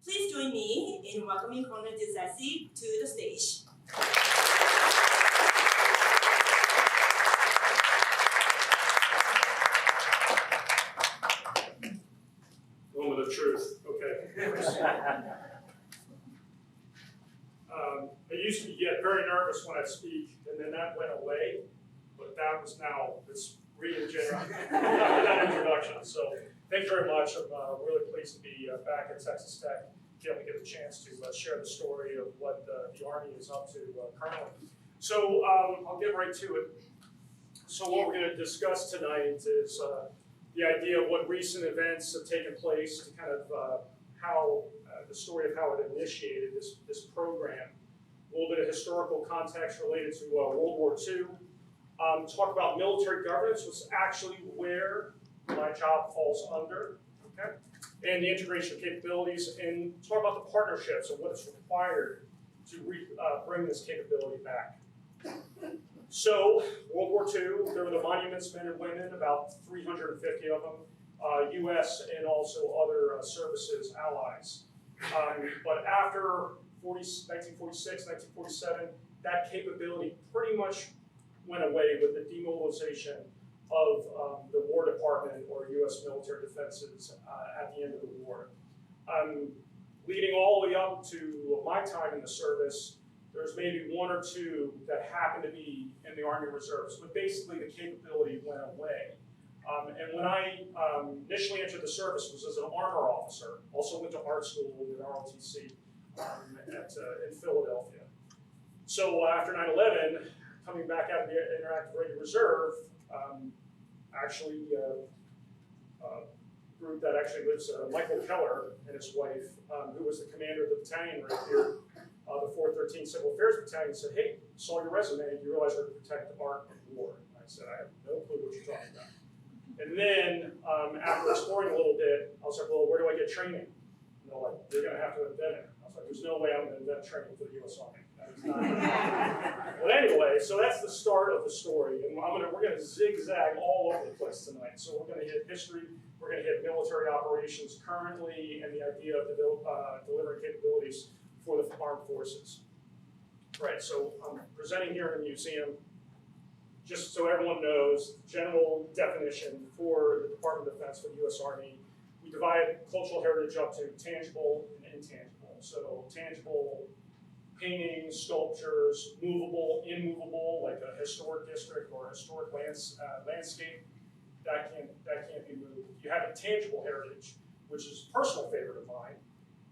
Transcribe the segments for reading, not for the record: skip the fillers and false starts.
Please join me in welcoming COL DeJesse to the stage. Moment of truth. Okay. I used to get very nervous when I speak, and then that went away. But that was now it's re-engendered that introduction. So thank you very much. I'm really pleased to be back at Texas Tech, to get a chance to share the story of what the Army is up to currently. So I'll get right to it. So what we're going to discuss tonight is the idea of what recent events have taken place, and kind of how the story of how it initiated this program. A little bit of historical context related to World War II. Talk about military governance, which is actually where my job falls under, okay? And the integration of capabilities, and talk about the partnerships and what is required to bring this capability back. So, World War II, there were the monuments, men and women, about 350 of them, U.S. and also other services allies. But after 1946, 1947, that capability pretty much went away with the demobilization of the War Department or U.S. military defenses at the end of the war. Leading all the way up to my time in the service, there's maybe one or two that happened to be in the Army Reserves, but basically the capability went away. And when I initially entered the service was as an armor officer, also went to art school at ROTC in Philadelphia. So after 9/11, coming back out of the Interactive Radio Reserve, actually a group that actually lives, Michael Keller and his wife, who was the commander of the battalion right here, the 413 Civil Affairs Battalion, said, "Hey, saw your resume, do you realize we're to protect the art of war?" And I said, "I have no clue what you're talking about." And then, after exploring a little bit, I was like, "Well, where do I get training?" And they're like, "You're going to have to invent it." I was like, "There's no way I'm going to invent training for the U.S. Army." That is not But anyway, so that's the start of the story, and we're going to zigzag all over the place tonight. So we're going to hit history, we're going to hit military operations currently, and the idea of delivering capabilities for the armed forces. Right, so I'm presenting here in the museum, just so everyone knows, general definition for the Department of Defense for the U.S. Army. We divide cultural heritage up to tangible and intangible. So tangible, paintings, sculptures, movable, immovable, like a historic district or a historic landscape, that can't be moved. You have intangible heritage, which is a personal favorite of mine.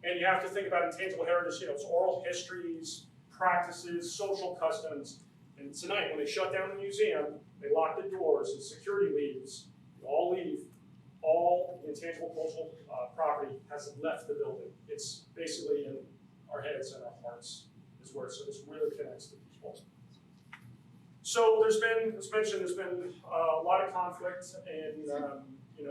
And you have to think about intangible heritage, it's oral histories, practices, social customs. And tonight, when they shut down the museum, they lock the doors and security leaves, you all leave, all the intangible cultural property has left the building. It's basically in our heads and our hearts is where, so this really connects to people. So there's been, as mentioned, there's been a lot of conflict and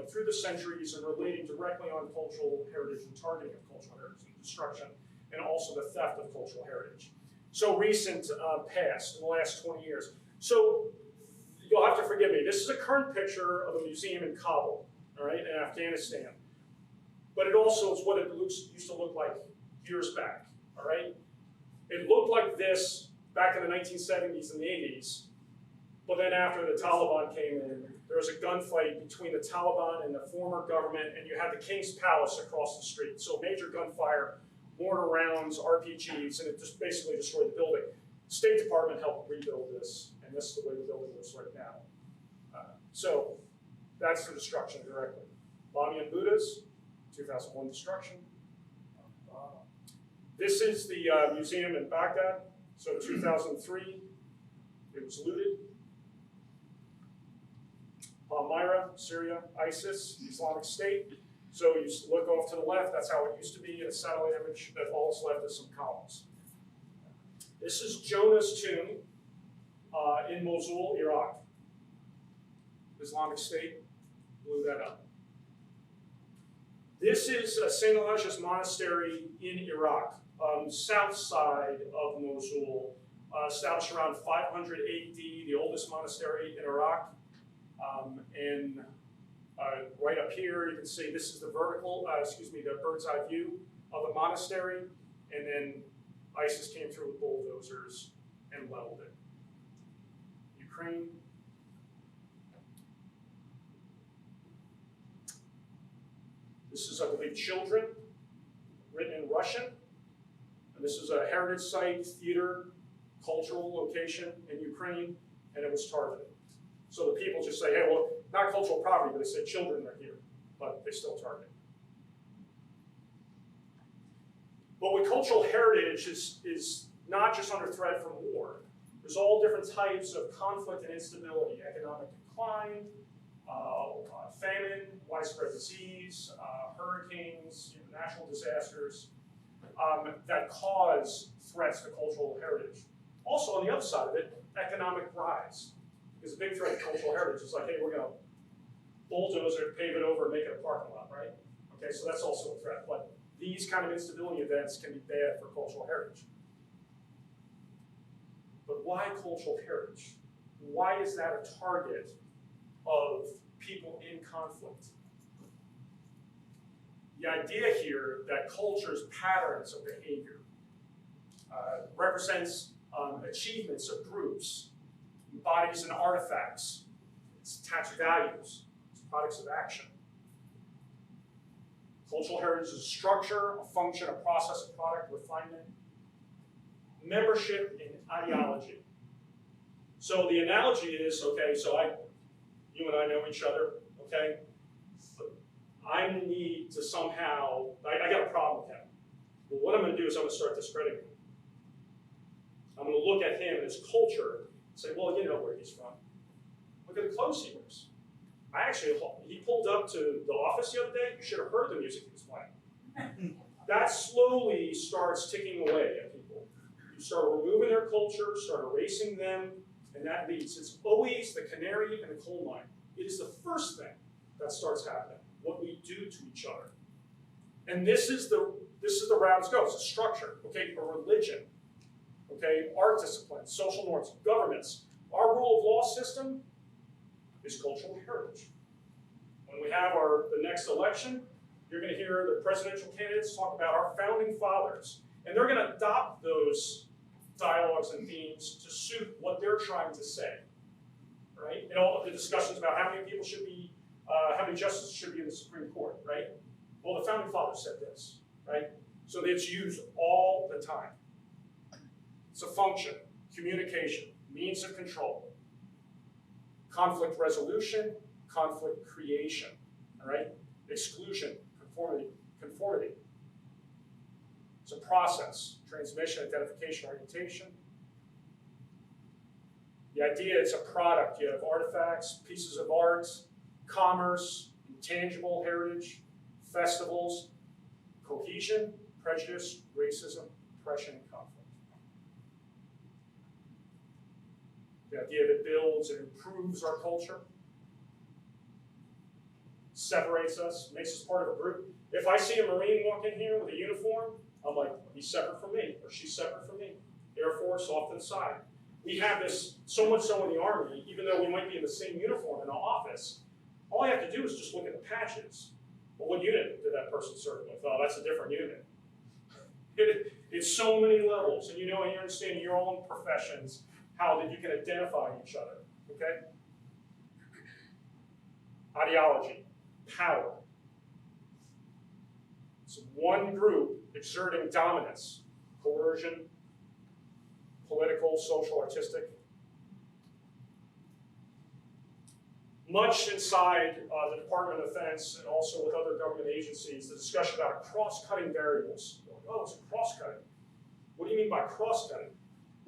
through the centuries and relating directly on cultural heritage and targeting of cultural heritage and destruction, and also the theft of cultural heritage. So recent past, in the last 20 years. So you'll have to forgive me. This is a current picture of a museum in Kabul, all right, in Afghanistan. But it also is what it used to look like years back, all right? It looked like this back in the 1970s and the 80s, but then after the Taliban came in, there was a gunfight between the Taliban and the former government, and you had the King's Palace across the street. So major gunfire, mortar rounds, RPGs, and it just basically destroyed the building. The State Department helped rebuild this, and this is the way the building looks right now. So that's the destruction directly. Bamiyan Buddhas, 2001 destruction. This is the museum in Baghdad. So 2003, it was looted. Palmyra, Syria, ISIS, Islamic State. So you look off to the left, that's how it used to be in a satellite image. That all that's left is some columns. This is Jonah's tomb in Mosul, Iraq. Islamic State blew that up. This is St. Elijah's Monastery in Iraq, south side of Mosul, established around 500 AD, the oldest monastery in Iraq. Right up here, you can see this is the the bird's eye view of a monastery, and then ISIS came through with bulldozers and leveled it. Ukraine. This is, I believe, children, written in Russian. And this is a heritage site, theater, cultural location in Ukraine, and it was targeted. So the people just say, hey, well, not cultural property, but they say children are here, but they still target. But with cultural heritage is not just under threat from war. There's all different types of conflict and instability, economic decline, famine, widespread disease, hurricanes, natural disasters that cause threats to cultural heritage. Also, on the other side of it, economic rise. Because a big threat to cultural heritage is like, hey, we're going to bulldoze it, pave it over, and make it a parking lot, right? Okay, so that's also a threat. But these kind of instability events can be bad for cultural heritage. But why cultural heritage? Why is that a target of people in conflict? The idea here that culture's patterns of behavior represents achievements of groups, bodies and artifacts, it's attached values, it's products of action. Cultural heritage is a structure, a function, a process, a product, refinement, membership in ideology. So the analogy is, okay, so you and I know each other, okay? I need to somehow, I got a problem with him. But what I'm going to do is I'm going to start discrediting him. I'm going to look at him and his culture and say, well, you know where he's from. Look at the clothes he wears. He pulled up to the office the other day. You should have heard the music he was playing. That slowly starts ticking away at people. You start removing their culture, start erasing them, and that leads. It's always the canary in the coal mine. It is the first thing that starts happening, what we do to each other. And this is the route it goes, a structure, okay, a religion, okay, art disciplines, social norms, governments. Our rule of law system is cultural heritage. When we have the next election, you're going to hear the presidential candidates talk about our founding fathers, and they're going to adopt those dialogues and themes to suit what they're trying to say, right? And all of the discussions about how many people should be, how many justices should be in the Supreme Court, right? Well, the founding fathers said this, right? So it's used all the time. It's a function, communication, means of control, conflict resolution, conflict creation, all right? Exclusion, conformity. It's a process, transmission, identification, orientation. The idea is a product. You have artifacts, pieces of art, commerce, intangible heritage, festivals, cohesion, prejudice, racism, oppression, and conflict. The idea that it builds and improves our culture, separates us, makes us part of a group. If I see a Marine walk in here with a uniform, I'm like, he's separate from me, or she's separate from me. Air Force off to the side. We have this so much so in the Army, even though we might be in the same uniform in the office, all I have to do is just look at the patches. Well, what unit did that person serve with? Oh, that's a different unit. It's so many levels, and you understand your own professions, how that you can identify each other, okay? Ideology, power. It's one group exerting dominance, coercion, political, social, artistic. Much inside the Department of Defense and also with other government agencies, the discussion about cross-cutting variables. Oh, it's cross-cutting. What do you mean by cross-cutting?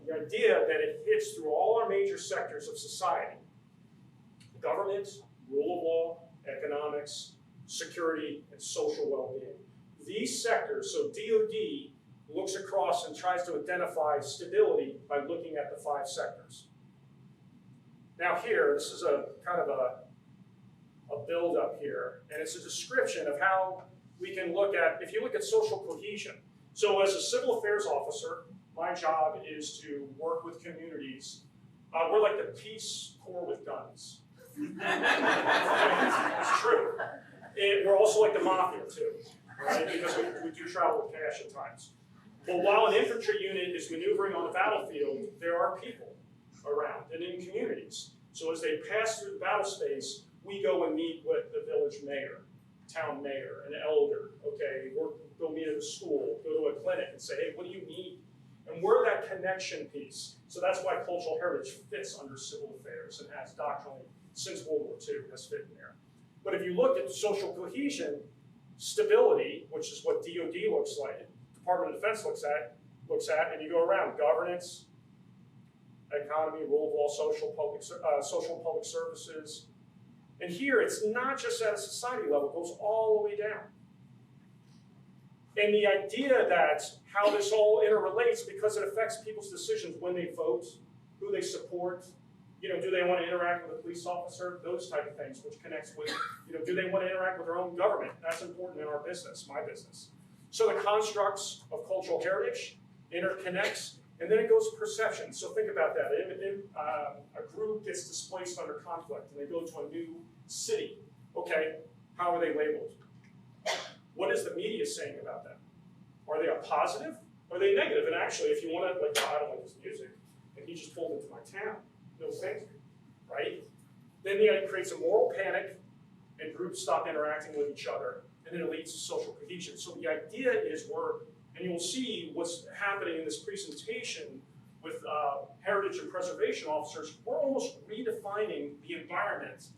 The idea that it hits through all our major sectors of society. Government, rule of law, economics, security, and social well-being. These sectors, so DoD looks across and tries to identify stability by looking at the 5 sectors. Now here, this is a kind of a build-up here, and it's a description of how we can look at, if you look at social cohesion. So as a civil affairs officer, my job is to work with communities. We're like the Peace Corps with guns. It's true. And we're also like the mafia, too. right? Because we do travel with cash at times. But while an infantry unit is maneuvering on the battlefield, there are people around and in communities. So as they pass through the battle space, we go and meet with the village mayor, town mayor, an elder, okay? Or go meet at a school, go to a clinic and say, hey, what do you need? And we're that connection piece. So that's why cultural heritage fits under civil affairs and has doctrinally, since World War II, has fit in there. But if you look at social cohesion, stability, which is what DoD looks like, Department of Defense looks at, and you go around governance, economy, rule of law, social public services. And here, it's not just at a society level, it goes all the way down. And the idea that how this all interrelates, because it affects people's decisions when they vote, who they support, do they want to interact with a police officer, those type of things, which connects with, do they want to interact with their own government? That's important in our business, my business. So the constructs of cultural heritage interconnects, and then it goes to perception. So think about that. A group gets displaced under conflict, and they go to a new city. Okay, how are they labeled? What is the media saying about them? Are they a positive? Are they negative? And actually, if you want to, I don't like his music, and he just pulled into my town, no thank you, right? Then it creates a moral panic, and groups stop interacting with each other, and then it leads to social cohesion. So the idea is and you'll see what's happening in this presentation with heritage and preservation officers, we're almost redefining the environment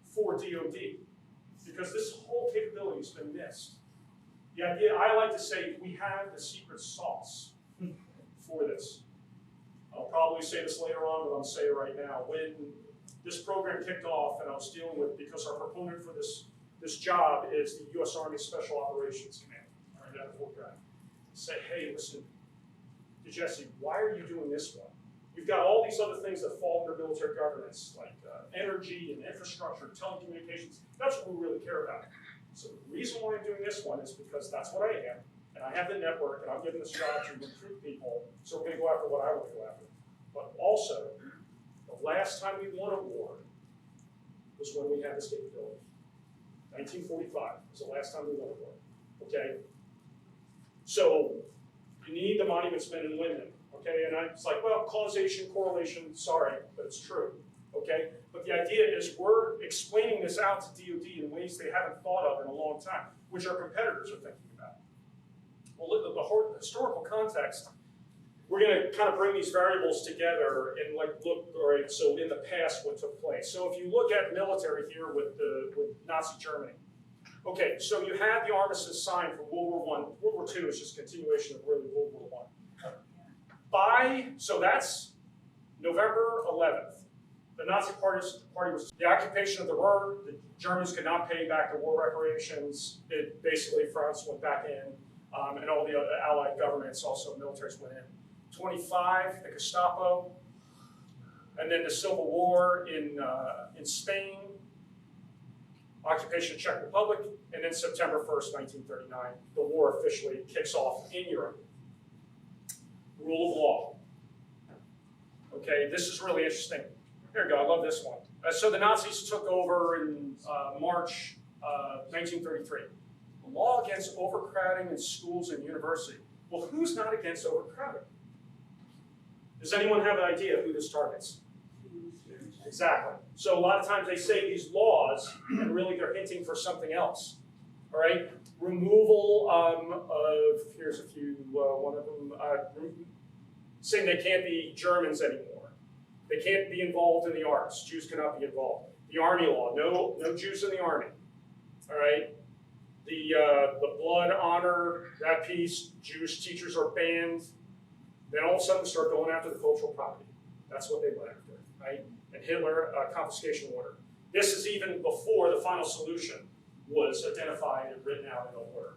for DoD, because this whole capability has been missed. The idea, I like to say, we have the secret sauce for this. I'll probably say this later on, but I'll say it right now. When this program kicked off, and I was dealing with, because our proponent for this job is the U.S. Army Special Operations Command, all right, out of Fort Bragg. Say, hey, listen, DeJesse, why are you doing this one? You've got all these other things that fall under military governance, like energy and infrastructure, telecommunications. That's what we really care about. So the reason why I'm doing this one is because that's what I am, and I have the network, and I'm given this job to recruit people, so we're going to go after what I want to go after. But also, the last time we won a war was when we had this capability. 1945 was the last time we won a war, okay? So you need the monuments men and women, okay? And it's like, well, causation, correlation, sorry, but it's true, okay? But the idea is we're explaining this out to DoD in ways they haven't thought of in a long time, which our competitors are thinking about. Well, look at the historical context. We're going to kind of bring these variables together and look, all right, so in the past what took place. So if you look at military here with Nazi Germany, okay, so you had the armistice signed for World War I. World War II is just a continuation of really World War I. So that's November 11th. The Nazi party was the occupation of the Ruhr. The Germans could not pay back the war reparations. Basically, France went back in, and all the other Allied governments, also militaries, went in. 25, the Gestapo, and then the Civil War in Spain, occupation of Czech Republic, and then September 1st, 1939, the war officially kicks off in Europe. Rule of law. Okay, this is really interesting. Here we go, I love this one. So the Nazis took over in March 1933. The law against overcrowding in schools and universities. Well, who's not against overcrowding? Does anyone have an idea who this targets? Exactly. So a lot of times they say these laws, and really they're hinting for something else. All right? Removal of, here's a few, one of them, saying they can't be Germans anymore. They can't be involved in the arts. Jews cannot be involved. The army law, no Jews in the army. All right? The blood honor, that piece, Jewish teachers are banned. Then all of a sudden start going after the cultural property. That's what they went after, right? And Hitler, confiscation order. This is even before the final solution was identified and written out in an order.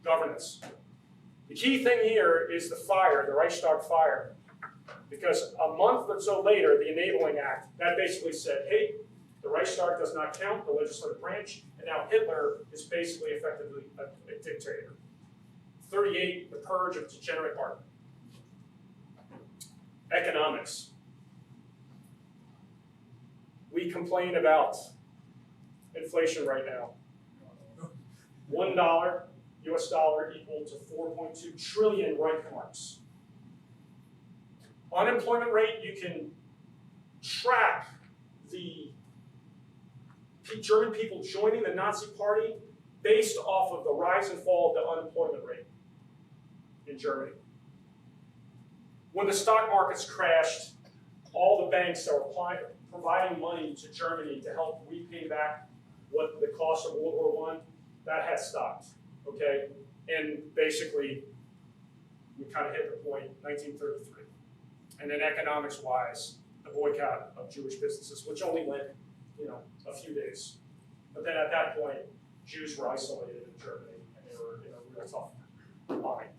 Governance. The key thing here is the fire, the Reichstag fire. Because a month or so later, the Enabling Act, that basically said, hey, the Reichstag does not count, the legislative branch, and now Hitler is basically effectively a dictator. 38, the purge of degenerate art. Economics. We complain about inflation right now. $1 US dollar equal to 4.2 trillion Reichsmarks. Unemployment rate, you can track the German people joining the Nazi Party based off of the rise and fall of the unemployment rate in Germany. When the stock markets crashed, all the banks that were providing money to Germany to help repay back what the cost of World War I, that had stopped, okay? And basically, we kind of hit the point, 1933. And then economics-wise, the boycott of Jewish businesses, which only went, a few days. But then at that point, Jews were isolated in Germany, and they were in a real tough bind.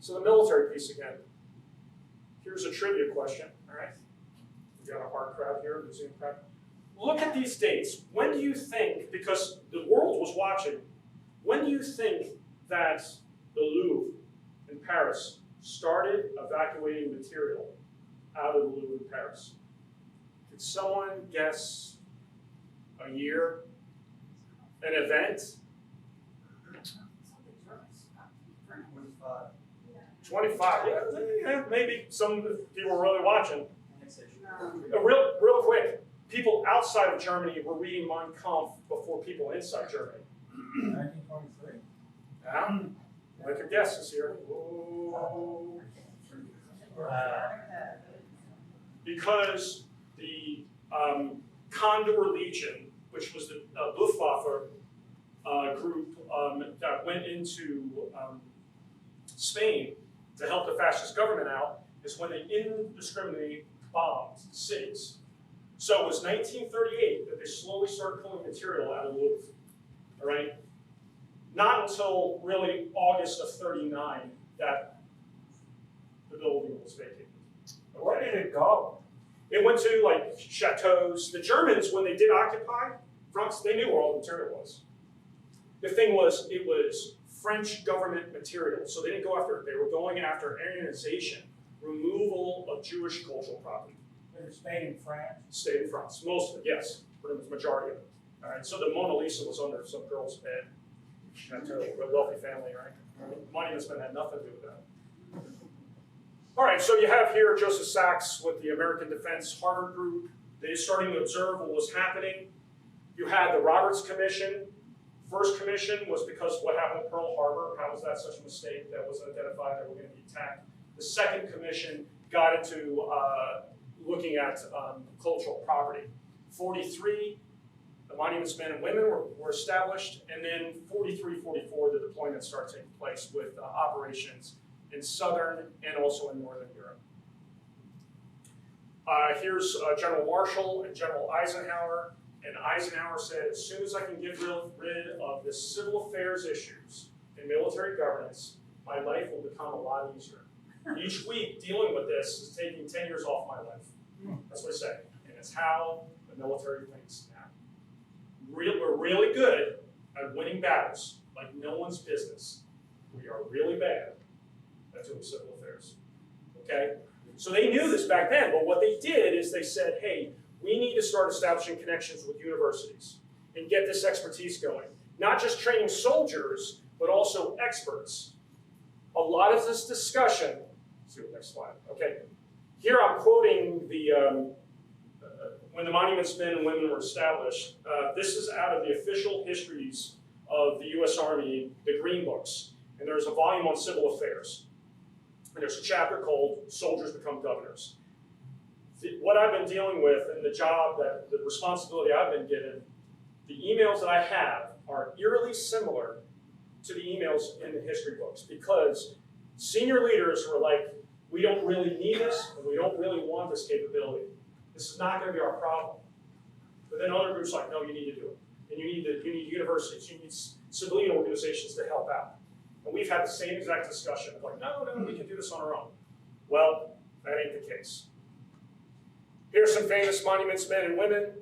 So the military piece again. Here's a trivia question, all right? We got a hard crowd here, museum crowd. Look at these dates. When do you think, because the world was watching, when do you think that the Louvre in Paris started evacuating material out of the Louvre in Paris? Could someone guess a year, an event? 25, yeah, maybe some people were really watching. Real quick, people outside of Germany were reading Mein Kampf before people inside Germany. 1923. Yeah, like your guesses here. Whoa. Because the Condor Legion, which was the Luftwaffe group that went into Spain to help the fascist government out, is when they indiscriminately bombed cities. So it was 1938 that they slowly started pulling material out of the Louvre, all right? Not until really August of 39 that the building was vacated. Okay? Where did it go? It went to like chateaus. The Germans, when they did occupy France, they knew where all the material was. The thing was, it was French government material, so they didn't go after it. They were going after Aryanization, removal of Jewish cultural property. It stayed in France. Stayed in France, most of it, yes, but it was the majority of it. All right, so the Mona Lisa was under some girl's bed. Chateau, a wealthy family, right? Monuments men had nothing to do with that. All right, so you have here Joseph Sachs with the American Defense Harvard Group. They're starting to observe what was happening. You had the Roberts Commission. First commission was because of what happened at Pearl Harbor. How was that such a mistake that wasn't identified that we're going to be attacked? The second commission got into looking at cultural property. 43, the monuments men and women were established, and then 43, 44, the deployment started taking place with operations in southern and also in northern Europe. Here's General Marshall and General Eisenhower. And Eisenhower said, as soon as I can get rid of the civil affairs issues and military governance, my life will become a lot easier. Each week dealing with this is taking 10 years off my life. That's what I say. And it's how the military thinks now. We're really good at winning battles like no one's business. We are really bad at doing civil affairs. Okay? So they knew this back then, but what they did is they said, hey, we need to start establishing connections with universities and get this expertise going. Not just training soldiers, but also experts. A lot of this discussion, let's see the next slide, okay. Here I'm quoting the, when the monuments men and women were established. This is out of the official histories of the US Army, the Green Books. And there's a volume on civil affairs. And there's a chapter called Soldiers Become Governors. What I've been dealing with and the job, the responsibility I've been given, the emails that I have are eerily similar to the emails in the history books because senior leaders were like, we don't really need this and we don't really want this capability. This is not going to be our problem. But then other groups are like, no, you need to do it. And you need universities, you need civilian organizations to help out. And we've had the same exact discussion of like, no, we can do this on our own. Well, that ain't the case. Here's some famous monuments men and women.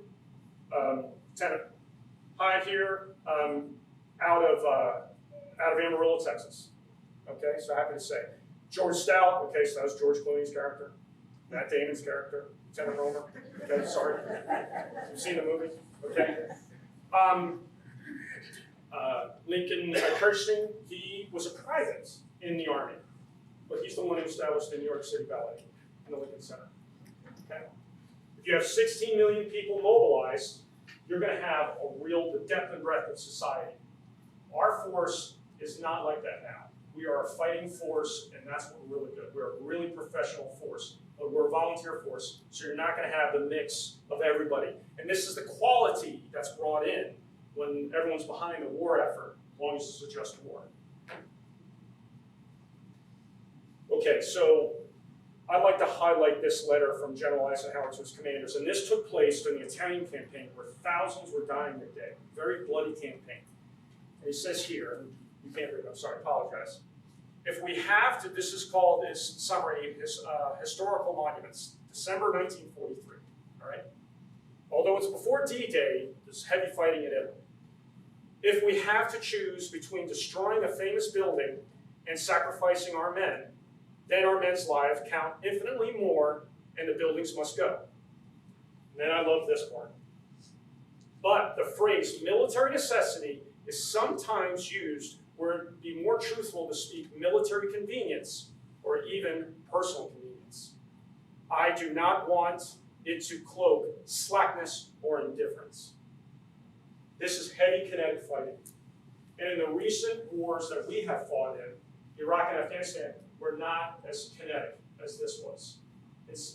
Lieutenant Hyde here, out of Amarillo, Texas. Okay, so happy to say. George Stout, okay, so that was George Clooney's character. Matt Damon's character, Lieutenant Romer. Okay, sorry. You've seen the movie, okay. Lincoln Kirchner, he was a private in the Army, but he's the one who established the New York City Ballet in the Lincoln Center. Okay? If you have 16 million people mobilized, you're going to have the depth and breadth of society. Our force is not like that now. We are a fighting force, and that's what we're really good. We're a really professional force, but we're a volunteer force, so you're not going to have the mix of everybody. And this is the quality that's brought in when everyone's behind the war effort, as long as it's a just war. Okay, so I'd like to highlight this letter from General Eisenhower to his commanders, and this took place during the Italian campaign where thousands were dying a day. Very bloody campaign. And he says here, you can't read it, I'm sorry, I apologize. If we have to, this is called, this summary, historical monuments, December 1943, all right? Although it's before D-Day, there's heavy fighting in Italy. If we have to choose between destroying a famous building and sacrificing our men, then our men's lives count infinitely more and the buildings must go. And then I love this part. But the phrase military necessity is sometimes used where it would be more truthful to speak military convenience or even personal convenience. I do not want it to cloak slackness or indifference. This is heavy kinetic fighting. And in the recent wars that we have fought in, Iraq and Afghanistan, were not as kinetic as this was.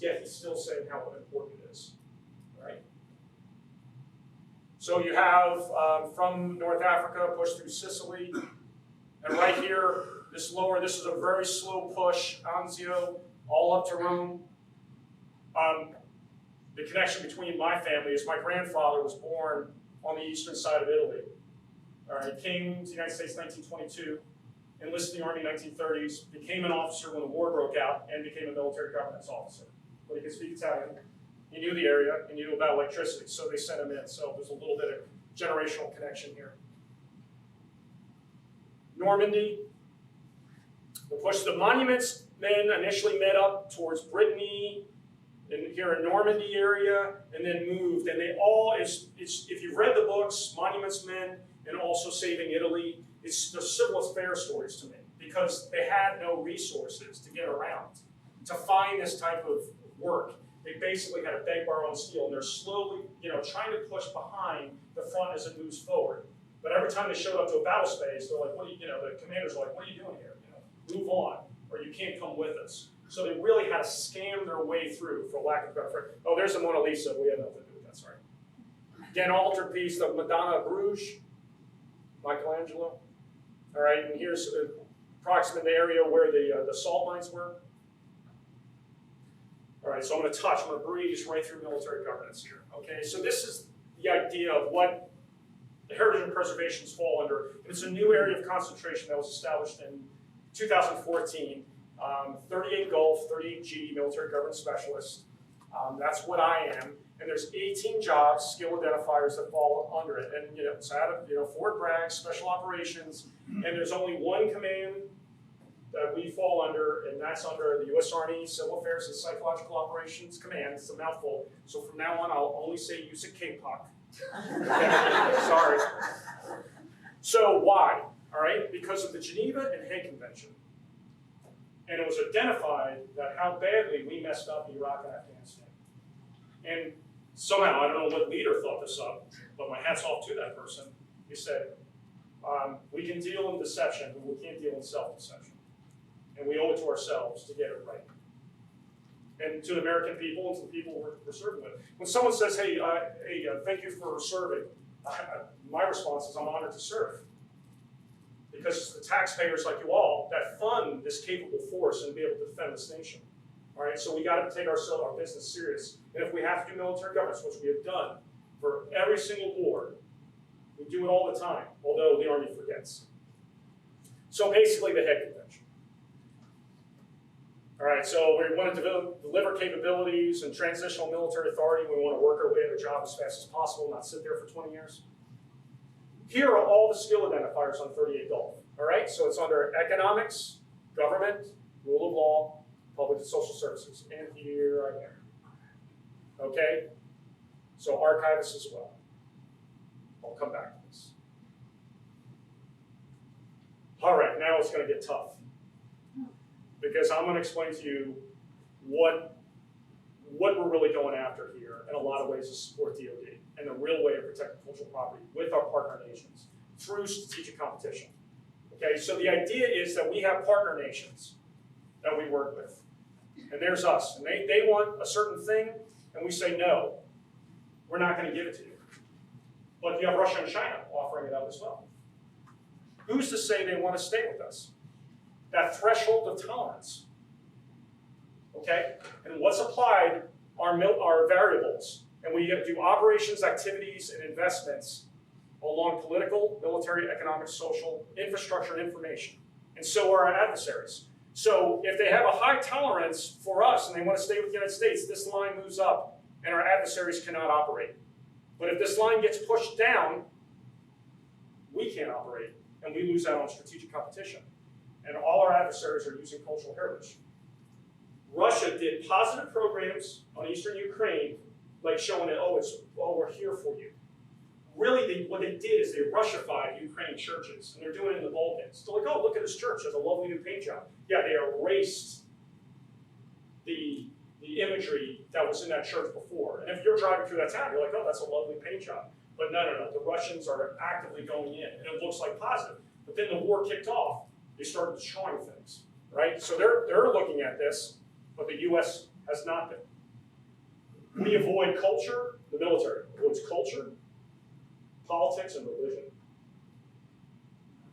Yet he's still saying how important it is. All right? So you have from North Africa, push through Sicily, and right here, this is a very slow push, Anzio, all up to Rome. The connection between my family is my grandfather was born on the eastern side of Italy. All right, came to the United States in 1922, enlisted in the Army in the 1930s, became an officer when the war broke out, and became a military governance officer. But he could speak Italian. He knew the area, and he knew about electricity, so they sent him in. So there's a little bit of generational connection here. Normandy, the monuments men initially met up towards Brittany, here in Normandy area, and then moved. And they all, if you've read the books, Monuments Men, and also Saving Italy, it's the civil affairs stories to me, because they had no resources to get around, to find this type of work. They basically had to beg, borrow, and steal, and they're slowly, trying to push behind the front as it moves forward. But every time they showed up to a battle space, they're like, the commanders are like, what are you doing here? Move on, or you can't come with us. So they really had to scam their way through, for lack of a better phrase. Oh, there's the Mona Lisa. We have nothing to do with that, sorry. Again, altarpiece, the Madonna of Bruges, Michelangelo. All right, and here's approximately the area where the salt mines were. All right, so I'm going to breeze right through military governance here. Okay, so this is the idea of what the heritage and preservations fall under. And it's a new area of concentration that was established in 2014. 38 Gulf, 38G, military governance specialist. That's what I am. And there's 18 jobs, skill identifiers that fall under it. And it's out of Fort Bragg, special operations, and there's only one command that we fall under, and that's under the U.S. Army Civil Affairs and Psychological Operations Command. It's a mouthful. So from now on, I'll only say use a KPOC. Sorry. So why? All right, because of the Geneva and Hague Convention. And it was identified that how badly we messed up in Iraq and Afghanistan. And somehow, I don't know what leader thought this up, but my hat's off to that person. He said, we can deal in deception, but we can't deal in self-deception. And we owe it to ourselves to get it right. And to the American people and to the people we're serving with. When someone says, hey, thank you for serving, my response is, I'm honored to serve. Because it's the taxpayers like you all that fund this capable force and be able to defend this nation. All right, so we got to take our business serious. And if we have to do military governance, which we have done for every single war, we do it all the time, although the Army forgets. So basically the Hague Convention. All right, so we want to deliver capabilities and transitional military authority. We want to work our way to a job as fast as possible, not sit there for 20 years. Here are all the skill identifiers on 38 Gulf. All right, so it's under economics, government, rule of law, public and social services, and here right there. Okay, so archivists as well. I'll come back to this. it's going to get tough. Because I'm going to explain to you what we're really going after here in a lot of ways to support DoD and the real way of protecting cultural property with our partner nations through strategic competition. Okay, so the idea is that we have partner nations that we work with. And there's us. And they want a certain thing, and we say, no, we're not going to give it to you. But you have Russia and China offering it up as well. Who's to say they want to stay with us? That threshold of tolerance. Okay? And what's applied are variables. And we do operations, activities, and investments along political, military, economic, social, infrastructure, and information. And so are our adversaries. So if they have a high tolerance for us and they want to stay with the United States, this line moves up and our adversaries cannot operate. But if this line gets pushed down, we can't operate and we lose out on strategic competition. And all our adversaries are using cultural heritage. Russia did positive programs on Eastern Ukraine, like showing that, oh, we're here for you. Really, what they did is they Russified Ukrainian churches, and they're doing it in the Balkans. They're like, oh, look at this church, it has a lovely new paint job. Yeah, they erased the imagery that was in that church before. And if you're driving through that town, you're like, oh, that's a lovely paint job. But no, the Russians are actively going in, and it looks like positive. But then the war kicked off, they started destroying things, right? So they're looking at this, but the U.S. has not been. We avoid culture, the military avoids culture, politics, and religion.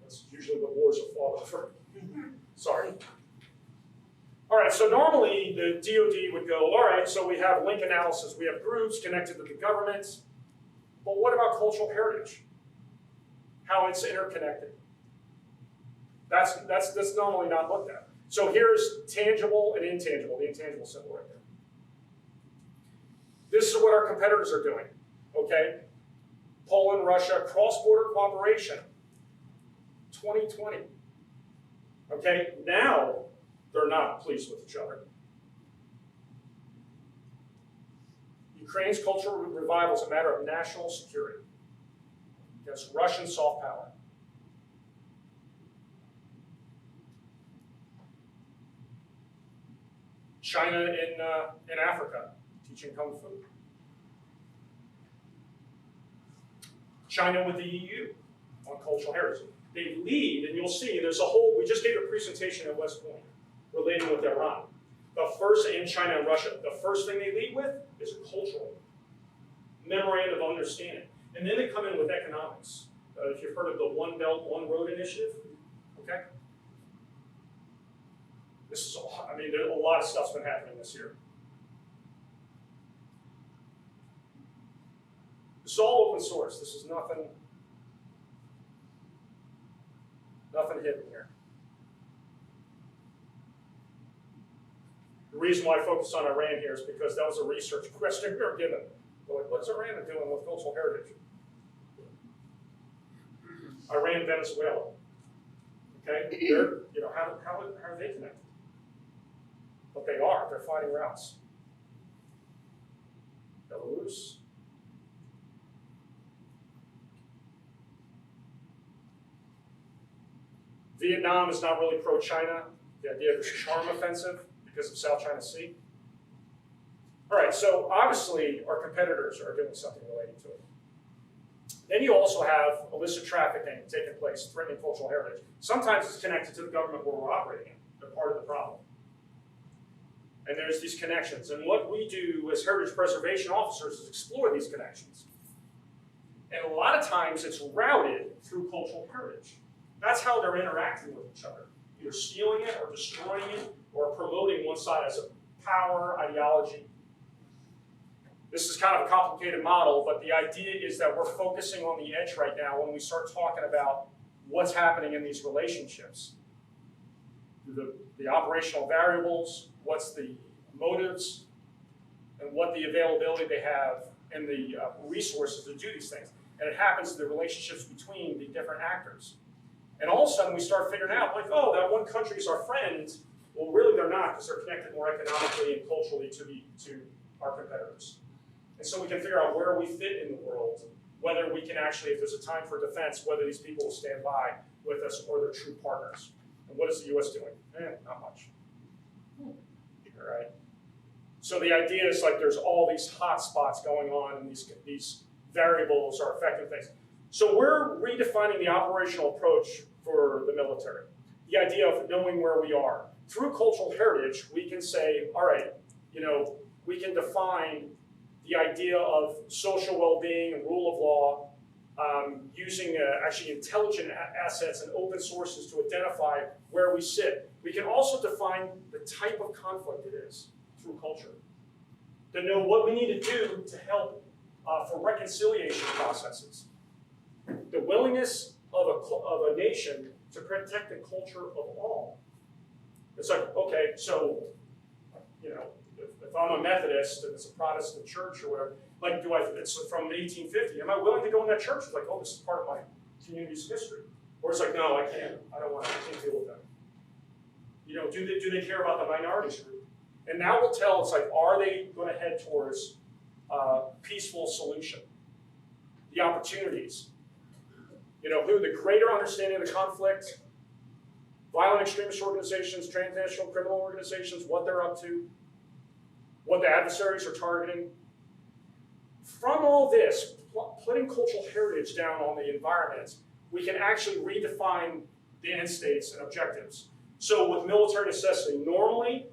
That's usually what wars are fought over. Sorry. All right, so normally the DoD would go, all right, so we have link analysis. We have groups connected to the government. But what about cultural heritage? How it's interconnected? That's normally not looked at. So here's tangible and intangible, the intangible symbol right there. This is what our competitors are doing, okay? Poland, Russia, cross-border cooperation, 2020. Okay, now they're not pleased with each other. Ukraine's cultural revival is a matter of national security against Russian soft power. China in Africa, teaching Kung Fu. China with the EU on cultural heritage. They lead, and you'll see, there's a whole, we just gave a presentation at West Point relating with Iran. The first, and China and Russia, the first thing they lead with is a cultural memorandum of understanding. And then they come in with economics. If you've heard of the One Belt, One Road initiative, okay? This is, I mean, a lot of stuff's been happening this year. This is all open source. This is nothing hidden here. The reason why I focused on Iran here is because that was a research question we were given. We're like, what is Iran doing with cultural heritage? Iran, Venezuela. Okay, they're, how are they connected? But they are. They're fighting routes. Belarus. Vietnam is not really pro-China. The idea of this charm offensive because of South China Sea. All right, so obviously our competitors are doing something related to it. Then you also have illicit trafficking taking place, threatening cultural heritage. Sometimes it's connected to the government where we're operating in. They're part of the problem. And there's these connections. And what we do as heritage preservation officers is explore these connections. And a lot of times it's routed through cultural heritage. That's how they're interacting with each other. Either stealing it or destroying it or promoting one side as a power, ideology. This is kind of a complicated model, but the idea is that we're focusing on the edge right now when we start talking about what's happening in these relationships. The operational variables, what's the motives, and what the availability they have and the resources to do these things. And it happens in the relationships between the different actors. And all of a sudden we start figuring out, like, oh, that one country is our friend. Well, really they're not, because they're connected more economically and culturally to our competitors. And so we can figure out where we fit in the world, whether we can actually, if there's a time for defense, whether these people will stand by with us or they're true partners. And what is the U.S. doing? Not much. All right. So the idea is like there's all these hot spots going on, and these variables are affecting things. So we're redefining the operational approach for the military. The idea of knowing where we are. Through cultural heritage, we can say, all right, we can define the idea of social well-being and rule of law, using actually intelligent assets and open sources to identify where we sit. We can also define the type of conflict it is through culture. To know what we need to do to help for reconciliation processes. The willingness of a nation to protect the culture of all. It's like, okay, so, if I'm a Methodist and it's a Protestant church or whatever, like, it's from 1850, am I willing to go in that church? It's like, oh, this is part of my community's history. Or it's like, no, I can't. I can't deal with them. Do they care about the minorities group? And now we'll tell, it's like, are they going to head towards a peaceful solution? The opportunities. Who the greater understanding of the conflict, violent extremist organizations, transnational criminal organizations, what they're up to, what the adversaries are targeting. From all this, putting cultural heritage down on the environment, we can actually redefine the end states and objectives. So with military necessity, normally,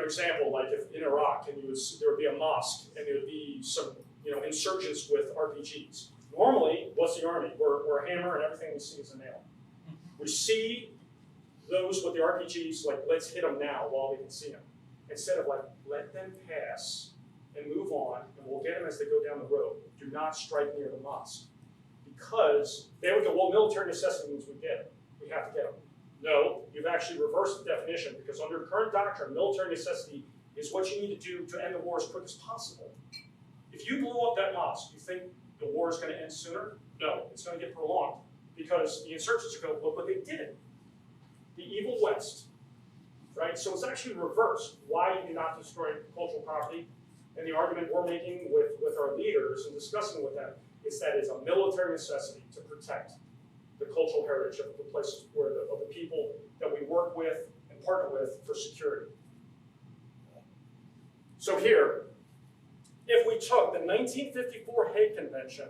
example, like if in Iraq, and there would be a mosque, and there would be some, insurgents with RPGs. Normally, what's the army? We're a hammer, and everything we see is a nail. We see those with the RPGs, like, let's hit them now while we can see them. Instead of like, let them pass and move on, and we'll get them as they go down the road. Do not strike near the mosque. Because they would go, well, military necessity means we get them. We have to get them. No, you've actually reversed the definition, because under current doctrine, military necessity is what you need to do to end the war as quick as possible. If you blow up that mosque, you think the war is going to end sooner? No, it's going to get prolonged, because the insurgents are going, well, but they didn't. The evil West, right? So it's actually reversed. Why you do not destroy cultural property? And the argument we're making with our leaders and discussing with them is that it's a military necessity to protect the cultural heritage of the places of the people that we work with and partner with for security. So here, if we took the 1954 Hague Convention,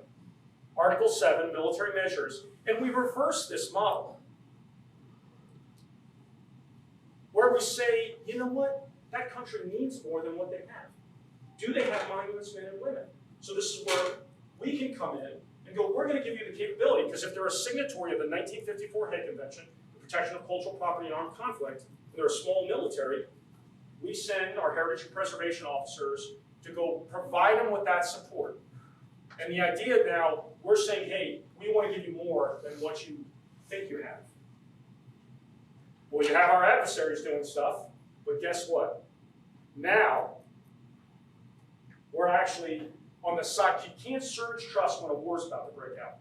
Article 7, military measures, and we reverse this model, where we say, you know what, that country needs more than what they have. Do they have monuments, men and women? So this is where we can come in and go, we're going to give you the capability, because if they're a signatory of the 1954 Hague Convention, the protection of cultural property and armed conflict, and they're a small military, we send our heritage and preservation officers to go provide them with that support. And the idea now, we're saying, hey, we want to give you more than what you think you have. Well, you have our adversaries doing stuff, but guess what? Now, we're actually on the side. You can't surge trust when a war's about to break out.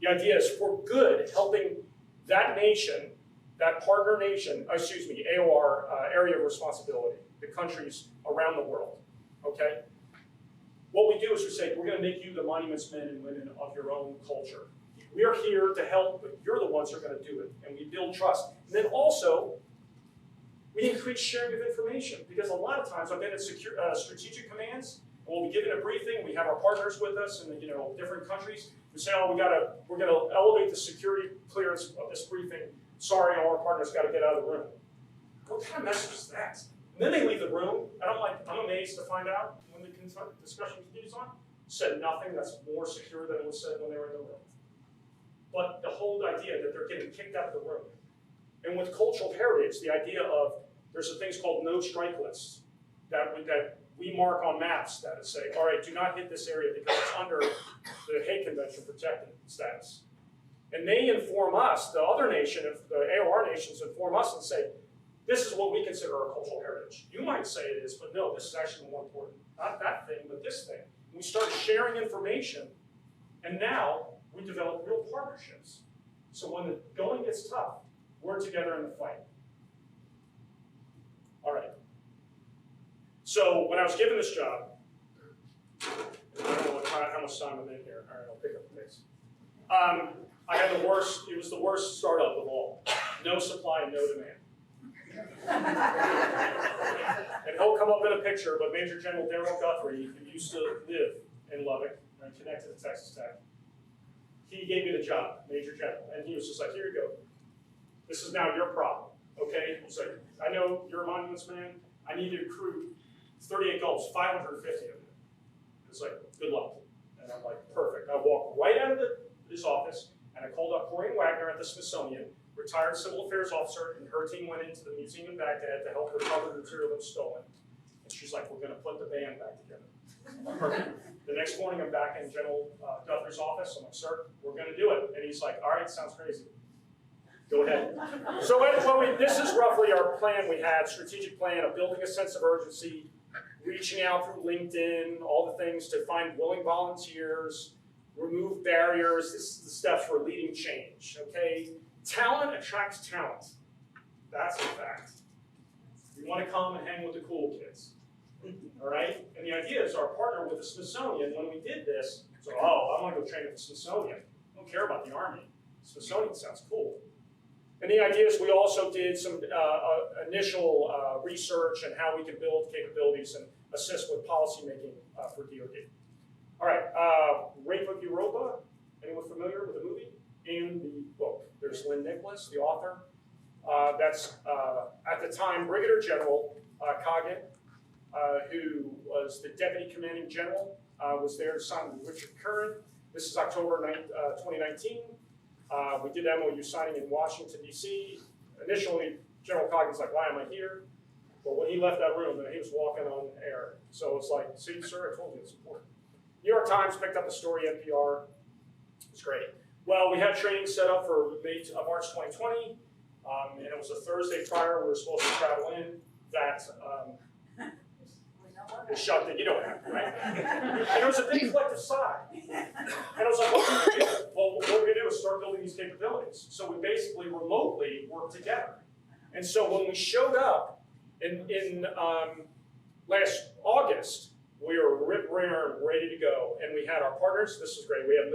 The idea is for good, helping that nation, that partner nation, AOR, area of responsibility, the countries around the world, okay? What we do is we say, we're going to make you the monuments men and women of your own culture. We are here to help, but you're the ones who are going to do it, and we build trust. And then also, we increase sharing of information, because a lot of times I've been at strategic commands, and we'll be given a briefing. We have our partners with us in different countries. We say, oh, we're going to elevate the security clearance of this briefing. Sorry, all our partners got to get out of the room. What kind of message is that? And then they leave the room, and I'm amazed to find out when the discussion continues on, said nothing that's more secure than was said when they were in the room. But the whole idea that they're getting kicked out of the room. And with cultural heritage, the idea of there's things called no strike lists that we mark on maps that say, all right, do not hit this area because it's under the Hague Convention protected status. And they inform us, the other nation, if the AOR nations inform us and say, this is what we consider our cultural heritage. You might say it is, but no, this is actually more important. Not that thing, but this thing. And we start sharing information, and now we develop real partnerships. So when the going gets tough, we're together in the fight. All right. So when I was given this job, I don't know how much time I'm in here. All right, I'll pick up the pace. I had the worst, it was the worst startup of all. No supply, no demand. And he'll come up in a picture, but Major General Darrell Guthrie, who used to live in Lubbock and connected to Texas Tech, he gave me the job, Major General, and he was just like, here you go. This is now your problem, okay? He's like, I know you're a monuments man. I need to recruit 38 goals, 550 of them. It's like, good luck. And I'm like, perfect. I walked right out of his office, and I called up Corinne Wagner at the Smithsonian, retired civil affairs officer, and her team went into the museum in Baghdad to help recover the material that was stolen. And she's like, we're going to put the band back together. Perfect. The next morning, I'm back in General Guthrie's office. I'm like, sir, we're going to do it. And he's like, all right, sounds crazy. Go ahead. So this is roughly our plan we had, strategic plan of building a sense of urgency, reaching out through LinkedIn, all the things to find willing volunteers, remove barriers. This is the steps for leading change, okay? Talent attracts talent. That's a fact. You want to come and hang with the cool kids, all right? And the idea is our partner with the Smithsonian, when we did this, so, oh, I want to go train at the Smithsonian. I don't care about the Army. Smithsonian sounds cool. And the idea is we also did some initial research on how we can build capabilities and assist with policymaking for DoD. All right, Rape of Europa, anyone familiar with the movie and the book? There's Lynn Nicholas, the author. That's, at the time, Brigadier General Coggin, who was the Deputy Commanding General, was there to sign with Richard Curran. This is October 2019. We did MOU signing in Washington, D.C. Initially, General Coggin's like, why am I here? But when he left that room, he was walking on air. So it's like, see, sir, I told you it's important. New York Times picked up the story, NPR. It's great. Well, we had training set up for March 2020, and it was a Thursday prior. We were supposed to travel in. That it shut it. You know what happened, right? And it was a big collective sigh. And I was like, what are we going to do? Well, what we're going to do is start building these capabilities. So we basically remotely work together. And so when we showed up in last August, we were rip-raring, ready to go. And we had our partners. This is great. We had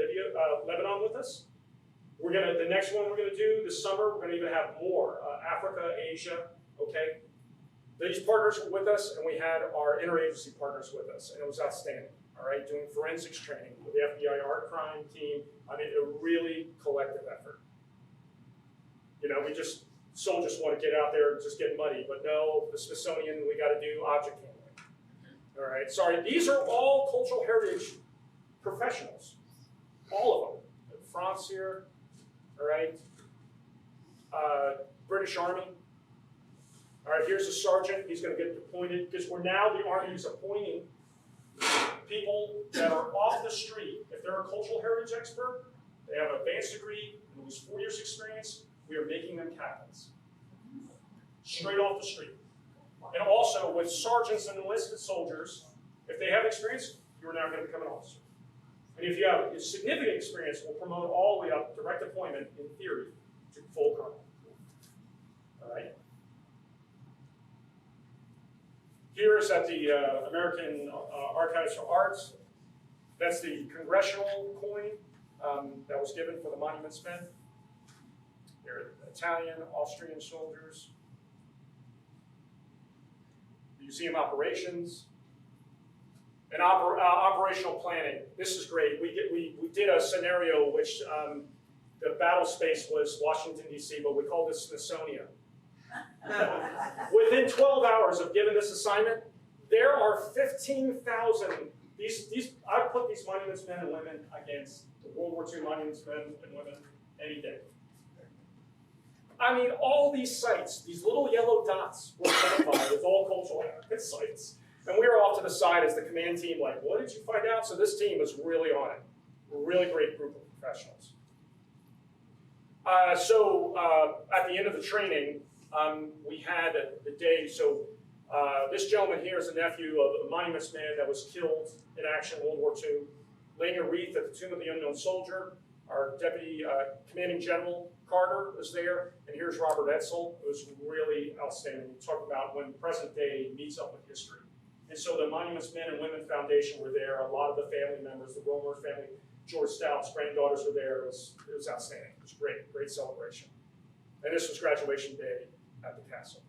Lebanon with us. The next one we're going to do this summer, we're going to even have more. Africa, Asia, okay? These partners were with us, and we had our interagency partners with us, and it was outstanding, all right? Doing forensics training with the FBI art crime team. I mean, a really collective effort. You know, Sol just want to get out there and just get muddy, but no, the Smithsonian, we got to do object handling. All right, sorry, these are all cultural heritage professionals, all of them. France here, all right? British Army. All right, here's a sergeant. He's going to get appointed because the Army is appointing people that are off the street. If they're a cultural heritage expert, they have an advanced degree, and at least 4 years experience, we are making them captains. Straight off the street. And also with sergeants and enlisted soldiers, if they have experience, you are now going to become an officer. And if you have significant experience, we'll promote all the way up, direct appointment, in theory, to full colonel. All right? Here is at the American Archives for Arts. That's the congressional coin that was given for the Monuments Men. They're Italian, Austrian soldiers. Museum operations. And operational planning. This is great. We did a scenario which the battle space was Washington, D.C., but we called it Smithsonian. Within 12 hours of giving this assignment, there are 15,000. I put these monuments men and women against the World War II monuments men and women any day. I mean, all these sites, these little yellow dots were identified as all cultural heritage sites. And we were off to the side as the command team, like, what did you find out? So this team was really on it. A really great group of professionals. At the end of the training, we had the day. So this gentleman here is a nephew of a monuments man that was killed in action in World War II, laying a wreath at the Tomb of the Unknown Soldier. Our Deputy Commanding General Carter was there, and here's Robert Edsel. It was really outstanding. We talked about when present day meets up with history. And so the Monuments Men and Women Foundation were there, a lot of the family members, the Romer family. George Stout's granddaughters were there. It was outstanding. It was great celebration. And this was graduation day at the castle.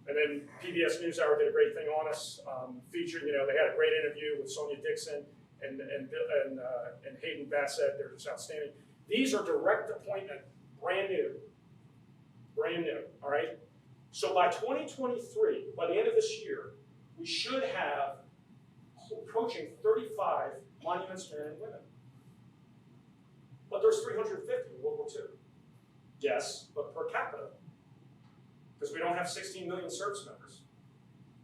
And then PBS NewsHour did a great thing on us, featured, they had a great interview with Sonia Dixon and Hayden Bassett. They're just outstanding. These are direct appointment, brand new, all right? So by 2023, by the end of this year, we should have approaching 35 monuments men and women. But there's 350 in World War II. Yes, but per capita. Because we don't have 16 million service members.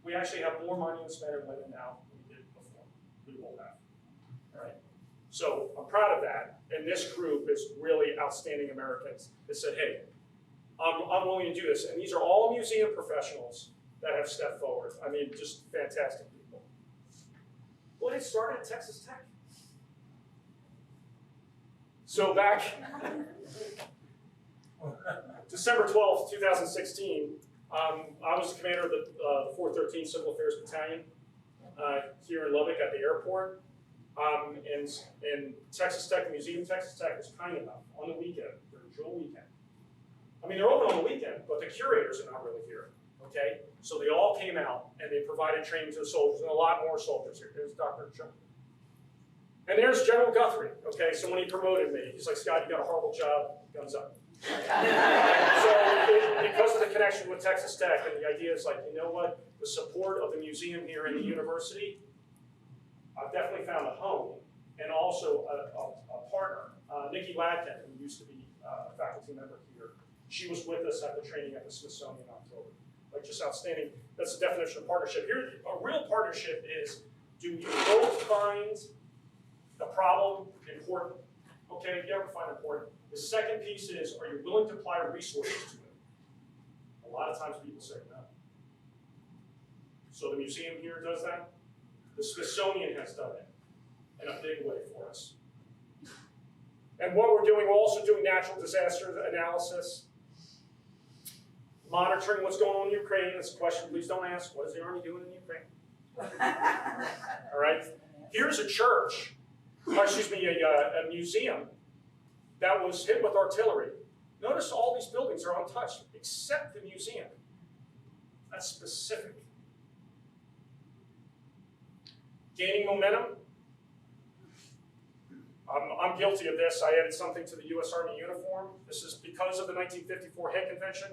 We actually have more monuments men and women now than we did before. We will have. All right? So I'm proud of that. And this group is really outstanding Americans that said, hey, I'm willing to do this. And these are all museum professionals that have stepped forward. I mean, just fantastic people. Well, it started at Texas Tech. So back December 12th, 2016, I was the commander of the 413 Civil Affairs Battalion here in Lubbock at the airport. And Texas Tech, the Museum of Texas Tech is kind enough on the weekend, their usual weekend. I mean, they're open on the weekend, but the curators are not really here, okay? So they all came out and they provided training to the soldiers, and a lot more soldiers here. There's Dr. John. And there's General Guthrie, okay? So when he promoted me, he's like, Scott, you got a horrible job, guns up. So because of the connection with Texas Tech, and the idea is like, you know what? The support of the museum here in the university, I've definitely found a home, and also a partner. Nikki Ladkin, who used to be a faculty member here, she was with us at the training at the Smithsonian in October. Like, just outstanding. That's the definition of partnership. Here, a real partnership is, do you both find the problem important? Okay, if you ever find it important. The second piece is, are you willing to apply resources to it? A lot of times people say no. So the museum here does that. The Smithsonian has done it in a big way for us. And what we're doing, we're also doing natural disaster analysis, monitoring what's going on in Ukraine. That's a question please don't ask. What is the Army doing in Ukraine? All right. Here's a church, a museum that was hit with artillery. Notice all these buildings are untouched, except the museum. That's specific. Gaining momentum. I'm guilty of this. I added something to the U.S. Army uniform. This is because of the 1954 Hague Convention.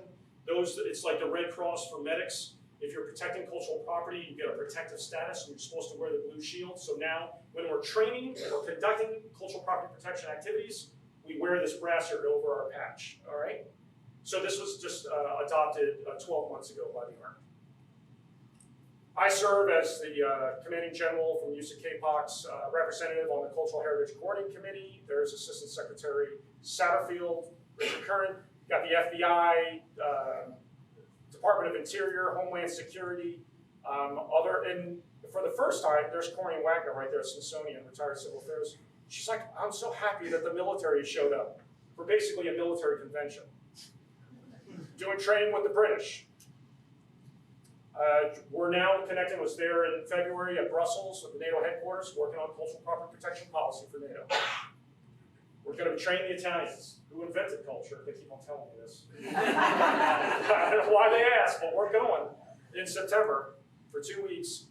It's like the Red Cross for medics. If you're protecting cultural property, you get a protective status, and you're supposed to wear the blue shield. So now, when we're training or conducting cultural property protection activities, we wear this brass shirt over our patch, all right? So this was just adopted 12 months ago by the Army. I serve as the commanding general from USIC KPOC's representative on the Cultural Heritage Coordinating Committee. There's Assistant Secretary Satterfield, Richard Curran. Got the FBI, Department of Interior, Homeland Security, and for the first time, there's Corrine Wagner right there, Smithsonian, retired civil affairs. She's like, I'm so happy that the military showed up for basically a military convention. Doing training with the British. We're now connecting, was there in February at Brussels at the NATO headquarters, working on cultural property protection policy for NATO. We're going to be training the Italians, who invented culture. They keep on telling me this. I don't know why they ask, but we're going in September for 2 weeks.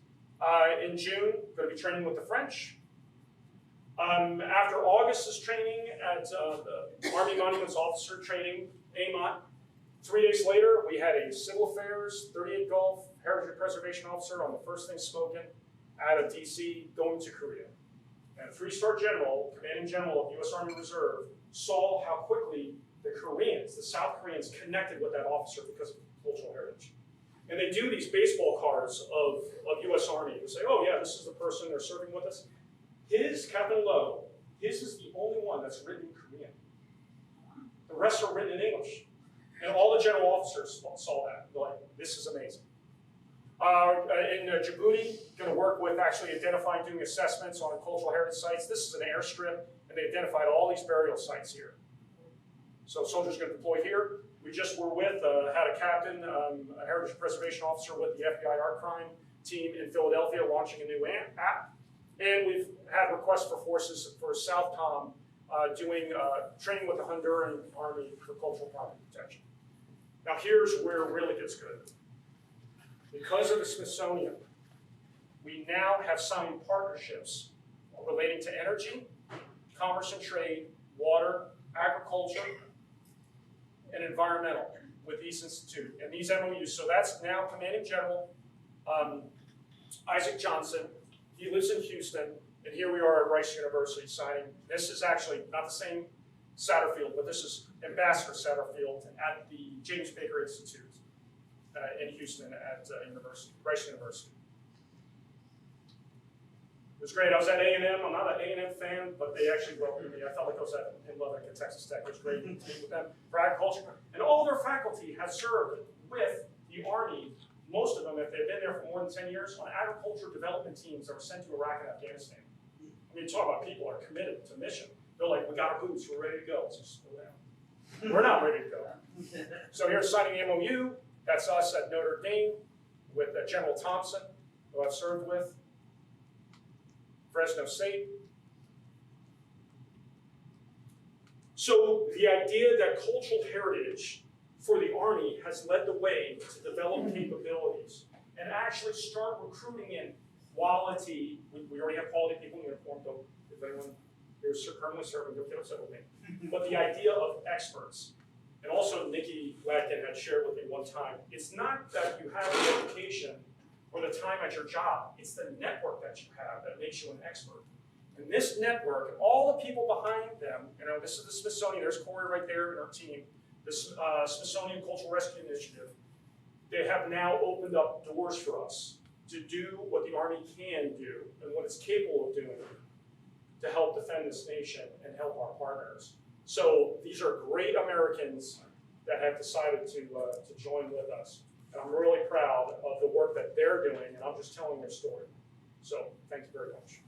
In June, going to be training with the French. After August's training at the Army Monuments Officer Training, AMOT, 3 days later, we had a Civil Affairs 38 Gulf Heritage Preservation Officer on the first thing spoken out of DC going to Korea. And a 3-star general, commanding general of U.S. Army Reserve, saw how quickly the Koreans, the South Koreans, connected with that officer because of cultural heritage. And they do these baseball cards of U.S. Army and say, oh yeah, this is the person, they're serving with us. His, Captain Lowe, his is the only one that's written in Korean. The rest are written in English. And all the general officers saw that. They're like, this is amazing. In Djibouti, going to work with actually identifying, doing assessments on cultural heritage sites. This is an airstrip, and they identified all these burial sites here. So soldiers are going to deploy here. We just were with, had a captain, a heritage preservation officer with the FBI art crime team in Philadelphia launching a new app. And we've had requests for forces for Southcom doing training with the Honduran Army for cultural property protection. Now here's where it really gets good. Because of the Smithsonian, we now have signed partnerships relating to energy, commerce and trade, water, agriculture, and environmental with these institute and these MOUs. So that's now Commanding General Isaac Johnson. He lives in Houston, and here we are at Rice University signing. This is actually not the same Satterfield, but this is Ambassador Satterfield at the James Baker Institute in Houston at Rice University. It was great. I was at A&M. I'm not an A&M fan, but they actually welcomed me. I felt like I was in Lubbock at Texas Tech. It was great to meet with them for agriculture. And all their faculty has served with the Army, most of them, if they've been there for more than 10 years, on agriculture development teams that were sent to Iraq and Afghanistan. I mean, talk about people are committed to mission. They're like, we got our boots, we're ready to go. So just slow down. We're not ready to go. So here's signing the MOU. That's us at Notre Dame with General Thompson, who I've served with. Fresno State. So the idea that cultural heritage for the Army has led the way to develop capabilities and actually start recruiting in quality. We already have quality people in uniform, though if anyone is currently serving, don't get upset with me. But the idea of experts, and also Nikki Ladkin had shared with me one time, it's not that you have the education or the time at your job, it's the network that you have that makes you an expert. And this network, and all the people behind them, this is the Smithsonian, there's Corey right there in our team, this Smithsonian Cultural Rescue Initiative, they have now opened up doors for us to do what the Army can do and what it's capable of doing to help defend this nation and help our partners. So these are great Americans that have decided to join with us. And I'm really proud of the work that they're doing, and I'm just telling their story. So thank you very much.